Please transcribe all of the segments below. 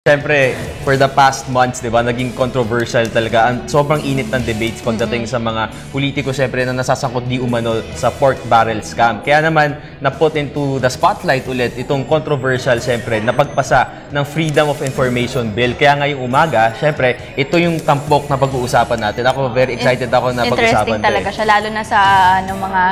Siyempre, for the past months, di ba, naging controversial talaga. Sobrang init ng debates pagdating sa mga politiko, siyempre, na nasasangkot di umano sa pork barrel scam. Kaya naman, na-put into the spotlight ulit itong controversial, siyempre, na pagpasa ng Freedom of Information Bill. Kaya ngayong umaga, siyempre, ito yung tampok na pag-uusapan natin. Ako, very excited ako na pag-usapan. Interesting talaga siya, lalo na sa mga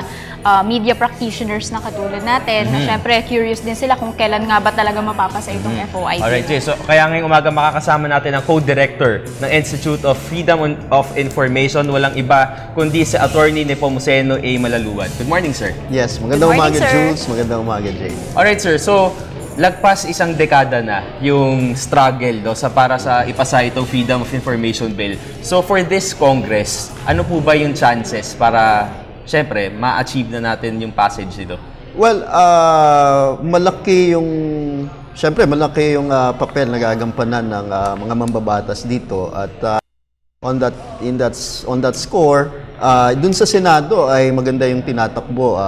media practitioners na katulad natin. Siyempre, curious din sila kung kailan nga ba talaga mapapasa itong FOI. Alright, Jay. So, kaya ngayong umaga makakasama natin ang co-director ng Institute of Freedom of Information. Walang iba kundi si Attorney Nepomuceno A. Malaluan. Good morning, sir. Yes, magandang umaga, sir. Jules. Magandang umaga, Jay. Alright, sir. So, lagpas isang dekada na yung struggle para sa ipasa itong Freedom of Information Bill. So, for this Congress, ano po ba yung chances para siyempre, ma-achieve na natin yung passage nito? Well, malaki yung papel na gagampanan ng mga mambabatas dito at on that score, dun sa Senado ay maganda yung tinatakbo.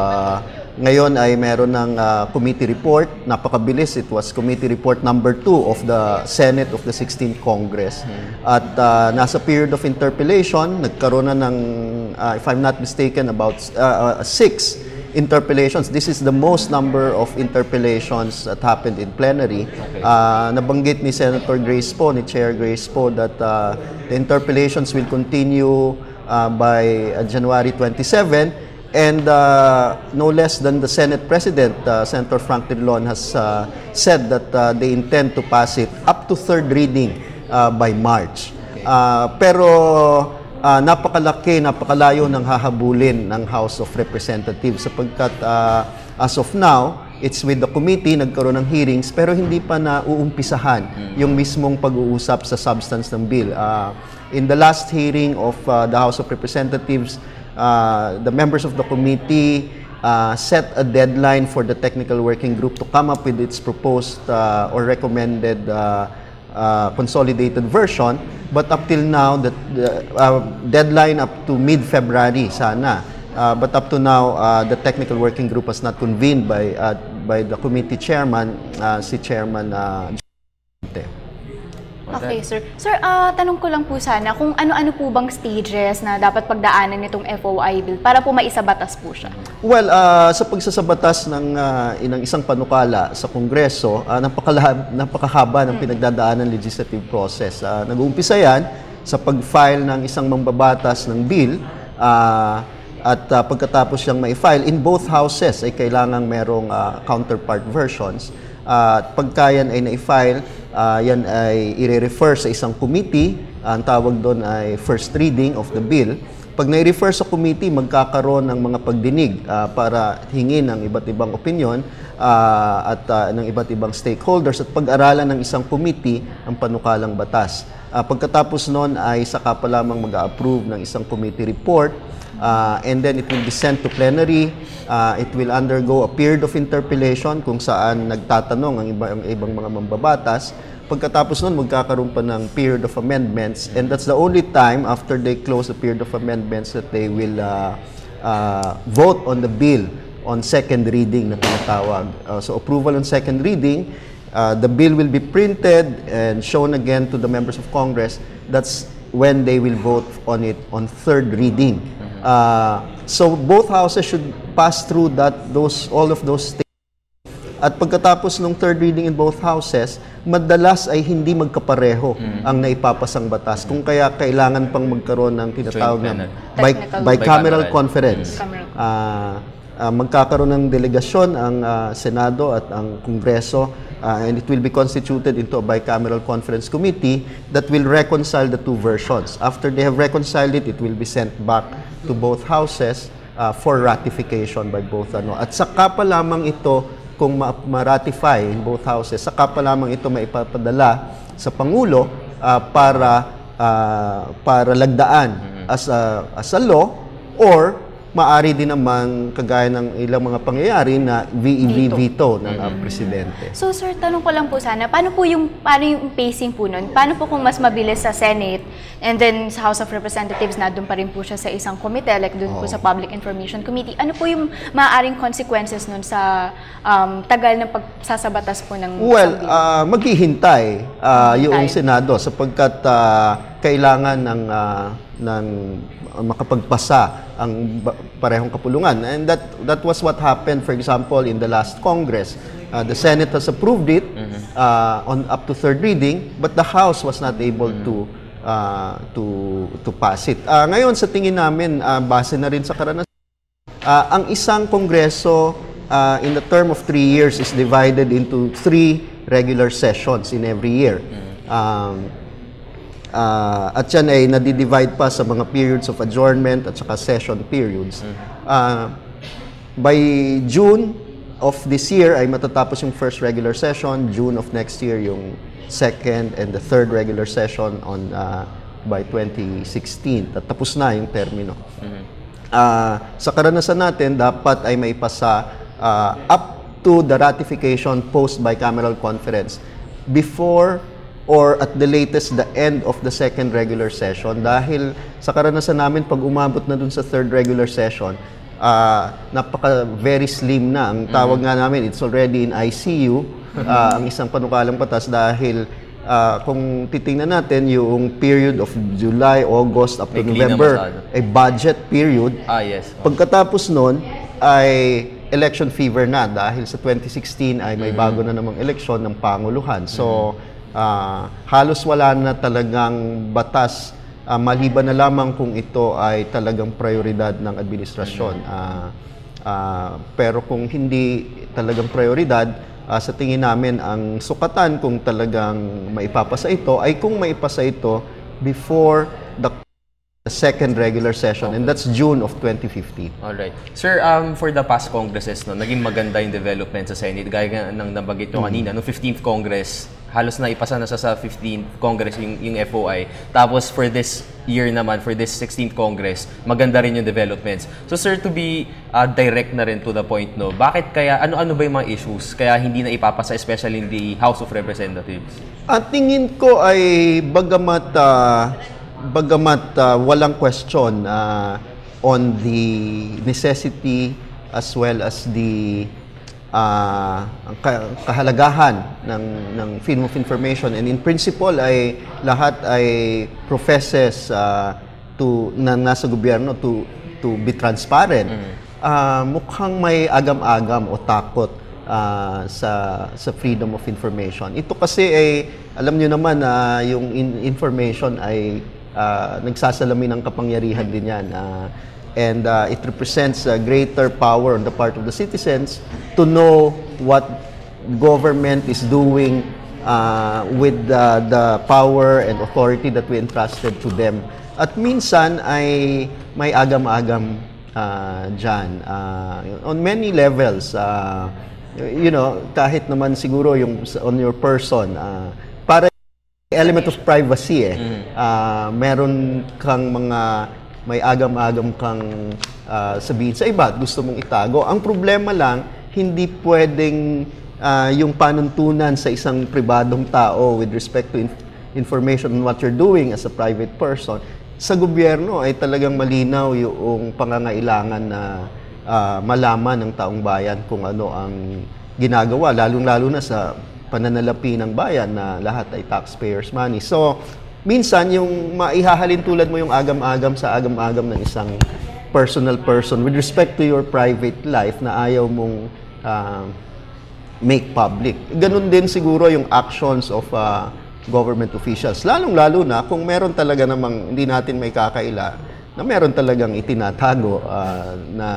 Ngayon ay meron ng committee report, napakabilis. It was committee report number 2 of the Senate of the 16th Congress. At nasa period of interpellation, nagkaroon na ng, if I'm not mistaken, about 6 interpellations. This is the most number of interpellations that happened in plenary. Okay. Nabanggit ni Senator Grace Poe, ni Chair Grace Poe, that the interpellations will continue by January 27. And no less than the Senate President, Senator Frank Drilon, has said that they intend to pass it up to third reading by March. Pero napakalayo ng hahabulin ng House of Representatives sapagkat as of now, it's with the committee, nagkaroon ng hearings, pero hindi pa na uumpisahan yung mismong pag-uusap sa substance ng bill. In the last hearing of the House of Representatives, the members of the committee set a deadline for the technical working group to come up with its proposed or recommended consolidated version. But up till now, the deadline up to mid-February sana. But up to now, the technical working group was not convened by the committee chairman, si Chairman Okay, sir. Sir, tanong ko lang po sana kung ano-ano po bang stages na dapat pagdaanan nitong FOI bill para po maisabatas po siya? Well, sa pagsasabatas ng isang panukala sa Kongreso, napakahaba ng pinagdadaanan legislative process. Nag-uumpisa yan sa pag-file ng isang mambabatas ng bill at pagkatapos siyang ma-file in both houses ay kailangang merong counterpart versions. At pagka yan ay na-file, yan ay i-refer sa isang committee. Ang tawag doon ay first reading of the bill. Pag na-refer sa committee, magkakaroon ng mga pagdinig para hingin ng iba't ibang opinion at ng iba't ibang stakeholders at pag-aralan ng isang committee ang panukalang batas. Pagkatapos noon ay saka pa lamang mag-approve ng isang committee report. And then it will be sent to plenary. It will undergo a period of interpellation kung saan nagtatanong ang ibang mga mambabatas. Pagkatapos nun, magkakaroon pa ng period of amendments. And that's the only time after they close the period of amendments that they will vote on the bill on second reading na tinatawag. So approval on second reading, the bill will be printed and shown again to the members of Congress. That's when they will vote on it on third reading. So both houses should pass through all of those stages. At pagkatapos ng third reading in both houses, madalas ay hindi magkapareho ang naipapasang batas. Kung kaya kailangan pang magkaroon ng tinatawag na bicameral conference. Magkakaroon ng delegasyon ang Senado at ang Kongreso and it will be constituted into a bicameral conference committee that will reconcile the two versions. After they have reconciled it, it will be sent back to both houses for ratification by both. At saka pa lamang ito, kung ma-ratify in both houses, saka pa lamang ito maipapadala sa Pangulo para lagdaan as a law or maari din naman kagaya ng ilang mga pangyayari na veto ng presidente. So sir, tanong ko lang po sana, paano yung pacing po nun? Paano po kung mas mabilis sa Senate and then sa House of Representatives na doon pa rin po siya sa isang komite, like doon po sa Public Information Committee, ano po yung maaaring consequences nun sa tagal ng pagsasabatas po ng Well, isang bill? maghihintay yung Senado sapagkat kailangan ng makapagpasa ang parehong kapulungan. And that was what happened, for example, in the last Congress. The Senate has approved it on up to third reading, but the House was not able to pass it. Ngayon, sa tingin namin, base na rin sa karanasan, ang isang Kongreso in the term of 3 years is divided into 3 regular sessions in every year. At yan ay nadi-divide pa sa mga periods of adjournment at saka session periods. By June of this year ay matatapos yung first regular session, June of next year yung second and the third regular session by 2016. At tapos na yung termino. Sa karanasan natin, dapat ay maipasa up to the ratification post bicameral conference before or at the latest the end of the second regular session. Dahil sa karanasan namin, pag umabot na dun sa third regular session, very slim na. Ang tawag nga namin, it's already in ICU, ang isang panukalang batas dahil kung titingnan natin yung period of July, August up to November, ay budget period. Yes. Pagkatapos nun ay election fever na dahil sa 2016 ay may bago na namang eleksyon ng Panguluhan. So, halos wala na talagang batas maliban na lamang kung ito ay talagang prioridad ng administrasyon. Pero kung hindi talagang prioridad, sa tingin namin ang sukatan kung talagang maipapasa ito ay kung maipasa ito before the second regular session, and that's June of 2015. Alright. Sir, for the past Congresses, naging maganda yung development sa Senate. Gaya ng nabanggit nyo kanina, no 15th Congress, halos na ipasa na sa 15th Congress yung FOI. Tapos for this year naman, for this 16th Congress, maganda rin yung developments. So sir, to be direct na rin to the point, no, bakit kaya, ano-ano ba yung mga issues kaya hindi na ipapasa, especially in the House of Representatives? At tingin ko ay bagamat walang question on the necessity as well as the kahalagahan ng freedom of information, and in principle ay lahat ay professes na nasa gobyerno to be transparent. Mukhang may agam-agam o takot sa freedom of information. Ito kasi ay alam niyo naman na yung information ay nagsasalamin ng kapangyarihan din yan. And it represents a greater power on the part of the citizens to know what government is doing with the power and authority that we entrusted to them. At minsan ay may agam-agam dyan. On many levels, kahit naman siguro yung on your person, para element of privacy meron kang may agam-agam kang sabihin sa iba at gusto mong itago. Ang problema lang, hindi pwedeng yung panuntunan sa isang pribadong tao with respect to information on what you're doing as a private person. Sa gobyerno ay talagang malinaw yung pangangailangan na malaman ng taong bayan kung ano ang ginagawa, lalong-lalo na sa pananalapi ng bayan na lahat ay taxpayers' money. So, minsan yung maihahalin tulad mo yung agam-agam sa agam-agam ng isang personal person with respect to your private life na ayaw mong make public. Ganun din siguro yung actions of government officials. Lalong-lalo na kung meron talaga namang hindi natin may kakaila na meron talagang itinatago na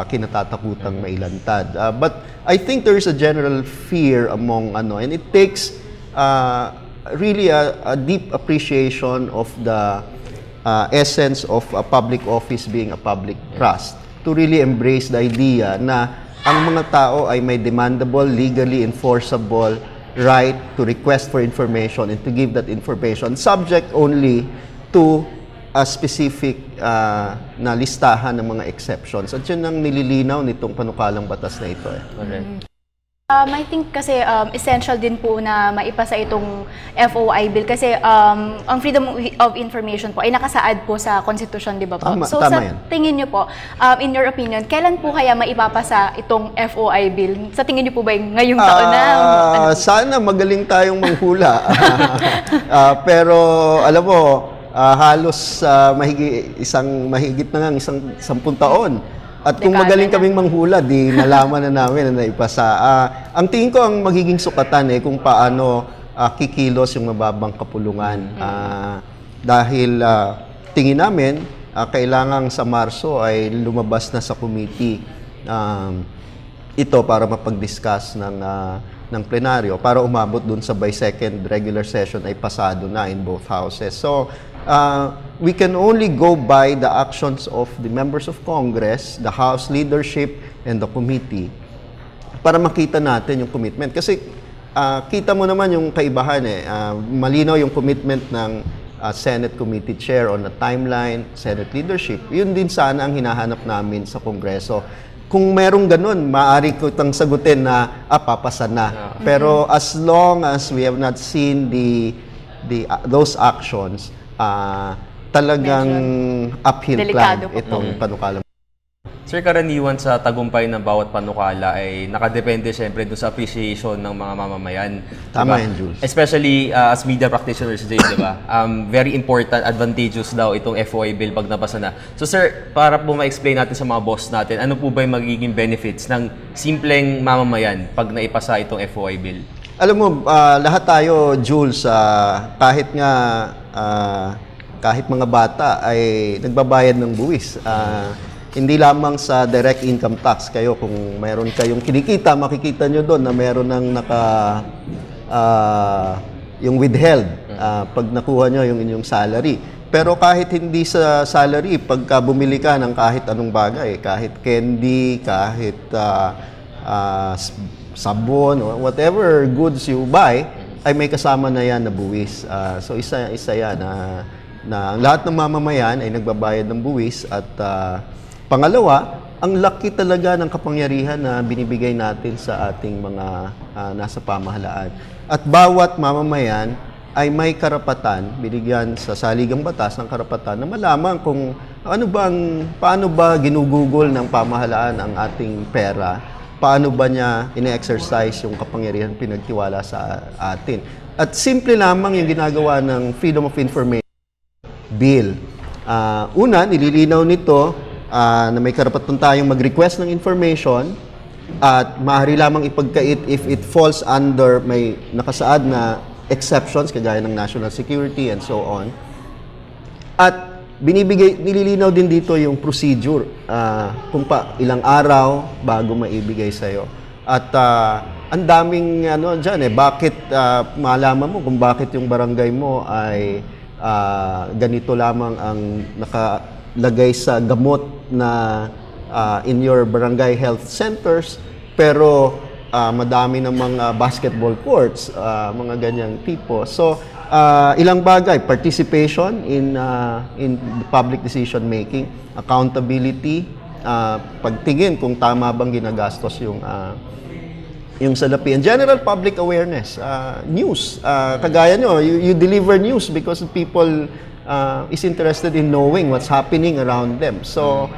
kinatatakutang mailantad. But I think there is a general fear among and it takes really a deep appreciation of the essence of a public office being a public trust to really embrace the idea na ang mga tao ay may demandable, legally enforceable right to request for information and to give that information subject only to specific na listahan ng mga exceptions. At yun ang nililinaw nitong panukalang batas na ito. I think kasi essential din po na maipasa itong FOI bill kasi ang freedom of information po ay nakasaad po sa Constitution, di ba po? So tama sa yan. tingin niyo po, in your opinion, kailan po kaya maipapasa itong FOI bill? Sa tingin niyo po ba ngayong taon na? Sana magaling tayong manghula. Pero alam mo, halos mahigit na nga isang 10 taon. At kung magaling kaming manghula, di nalaman na namin na naipasa. Ang tingin ko ang magiging sukatan kung paano kikilos yung mababang kapulungan. Dahil tingin namin, kailangan sa Marso ay lumabas na sa committee ito para mapag-discuss ng plenaryo para umabot dun sa by second regular session ay pasado na in both houses. So, we can only go by the actions of the members of Congress, the House leadership, and the committee para makita natin yung commitment. Kasi kita mo naman yung kaibahan malinaw yung commitment ng Senate Committee Chair on the timeline, Senate leadership. Yun din sana ang hinahanap namin sa Kongreso. Kung merong ganun, maaari ko itang sagutin na papasa na. Pero as long as we have not seen those actions, talagang uphill delikado plan itong panukala. Sir, karaniwan sa tagumpay ng bawat panukala ay nakadepende siyempre doon sa appreciation ng mga mamamayan. Tama yan, Jules. Especially as media practitioners din, di ba? Very important, advantageous daw itong FOI bill pag napasa na. So sir, para po ma-explain natin sa mga boss natin, ano po ba yung magiging benefits ng simpleng mamamayan pag naipasa itong FOI bill? Alam mo, lahat tayo, Jules, kahit mga bata ay nagbabayad ng buwis. Hindi lamang sa direct income tax kayo, kung mayroon kayong kinikita, makikita nyo doon na mayroon ng yung withheld pag nakuha nyo yung inyong salary. Pero kahit hindi sa salary, pagka bumili ka ng kahit anong bagay, kahit candy, kahit sabon, or whatever goods you buy, ay may kasama na yan na buwis. So isa yan na lahat ng mamamayan ay nagbabayad ng buwis. At pangalawa, ang laki talaga ng kapangyarihan na binibigay natin sa ating mga nasa pamahalaan. At bawat mamamayan ay may karapatan, binigyan sa saligang batas ng karapatan na malaman kung paano ba ginugugol ng pamahalaan ang ating pera, paano ba niya ine-exercise yung kapangyarihan pinagtiwala sa atin. At simple lamang yung ginagawa ng Freedom of Information Bill. Una, nililinaw nito na may karapatan tayong mag-request ng information at maaari lamang ipagkait if it falls under may nakasaad na exceptions kagaya ng national security and so on. At nililinaw din dito yung procedure kung ilang araw bago maibigay sa'yo. At ang daming dyan bakit malaman mo kung bakit yung barangay mo ay ganito lamang ang nakalagay sa gamot na in your barangay health centers, pero madami ng mga basketball courts, mga ganyang tipo. So, ilang bagay, participation in public decision making, accountability, pagtingin kung tama bang ginagastos yung salapi, and general public awareness, news. Kagaya nyo, you deliver news because people is interested in knowing what's happening around them. So,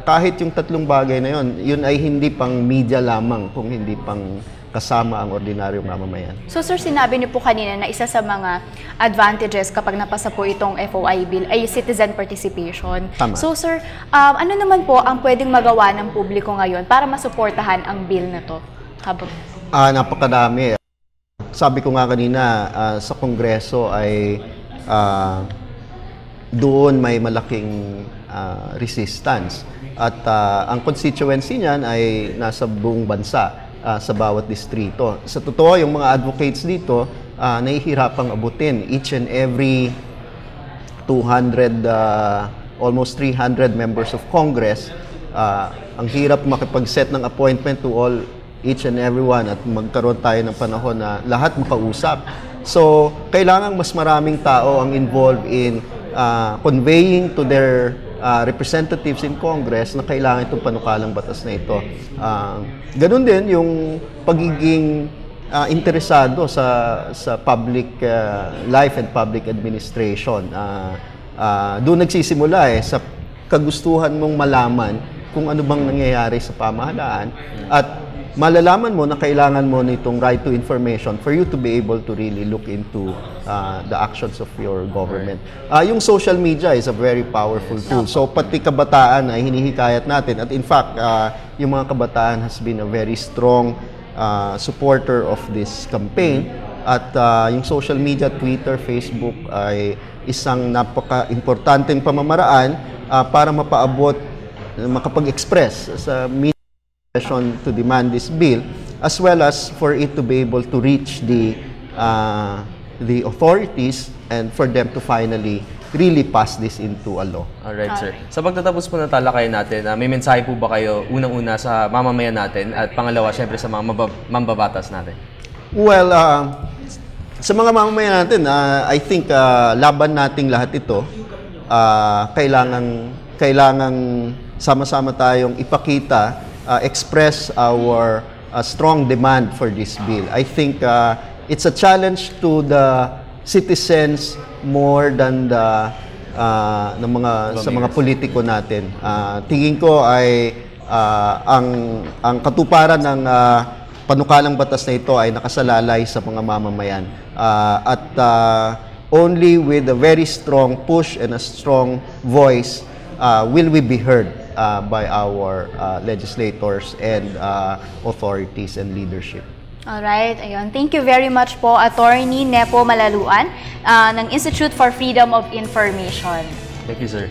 kahit yung tatlong bagay na yun ay hindi pang media lamang, kung hindi pang kasama ang ordinaryong mamamayan. So sir, sinabi niyo po kanina na isa sa mga advantages kapag napasa po itong FOI bill ay citizen participation. Tama. So sir, ano naman po ang pwedeng magawa ng publiko ngayon para masuportahan ang bill na to? Napakadami. Sabi ko nga kanina, sa Kongreso ay doon may malaking resistance. At ang constituency niyan ay nasa buong bansa, sa bawat distrito. Sa totoo, yung mga advocates dito, nahihirapang abutin each and every 200, almost 300 members of Congress. Ang hirap makipag-set ng appointment to each and everyone at magkaroon tayo ng panahon na lahat makausap. So, kailangan mas maraming tao ang involved in conveying to their representatives in Congress na kailangan itong panukalang batas na ito. Ganun din yung pagiging interesado sa public life and public administration. Doon nagsisimula sa kagustuhan mong malaman kung ano bang nangyayari sa pamahalaan at malalaman mo na kailangan mo nitong right to information for you to be able to really look into the actions of your government. Yung social media is a very powerful tool. So pati kabataan ay hinihikayat natin at in fact, yung mga kabataan has been a very strong supporter of this campaign at yung social media, Twitter, Facebook ay isang napaka-importanteng pamamaraan para mapaabot, makapag-express sa media to demand this bill as well as for it to be able to reach the authorities and for them to finally really pass this into a law. Alright, sir. Sa pagtatapos po ng talakayan natin, may mensahe po ba kayo unang-una sa mamamayan natin at pangalawa, syempre sa mga mambabatas natin? Well, sa mga mamamayan natin, I think laban nating lahat ito, kailangang sama-sama tayong ipakita, express our strong demand for this bill. I think it's a challenge to the citizens more than sa mga politiko natin. Tingin ko ay ang katuparan ng panukalang batas na ito ay nakasalalay sa mga mamamayan. At only with a very strong push and a strong voice will we be heard by our legislators and authorities and leadership. Alright, ayun. Thank you very much po, Attorney Nepo Malaluan ng Institute for Freedom of Information. Thank you, sir.